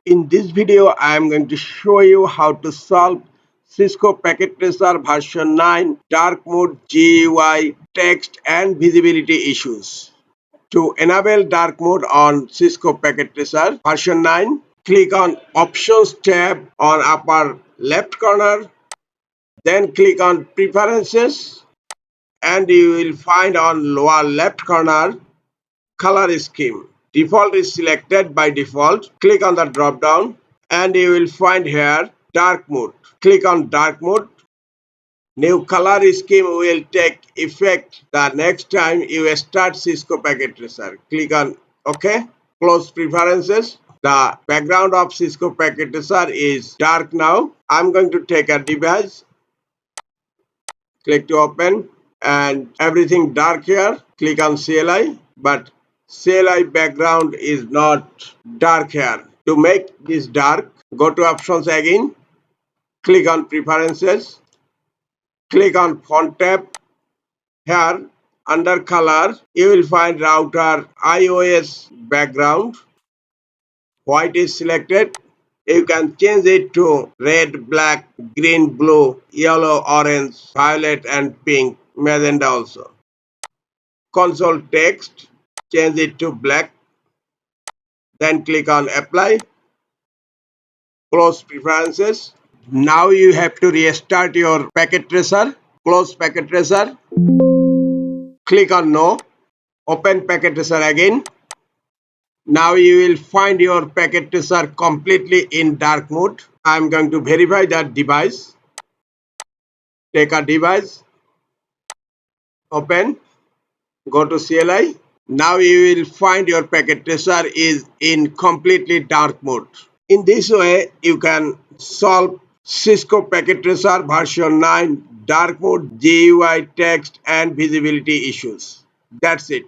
In this video, I am going to show you how to solve Cisco Packet Tracer version 9 dark mode GUI text and visibility issues. To enable dark mode on Cisco Packet Tracer version 9, click on Options tab on upper left corner, then click on Preferences, and you will find on lower left corner Color Scheme. Default is selected by default. Click on the drop down and you will find here dark mode. Click on dark mode. New color scheme will take effect the next time you start Cisco Packet Tracer. Click on OK. Close preferences. The background of Cisco Packet Tracer is dark now. I'm going to take a device. Click to open and everything dark here. Click on CLI, but CLI background is not dark here. To make this dark, go to options again, click on preferences, click on font tab. Here under color you will find router iOS background. White is selected. You can change it to red, black, green, blue, yellow, orange, violet and pink, magenta also. Console text, change it to black, then click on apply. Close preferences. Now you have to restart your packet tracer. Close packet tracer. Click on no. Open packet tracer again. Now you will find your packet tracer completely in dark mode. I am going to verify that device. Take a device. Open. Go to CLI. Now you will find your packet tracer is in completely dark mode. In this way, you can solve Cisco Packet Tracer version 9 dark mode GUI text and visibility issues. That's it.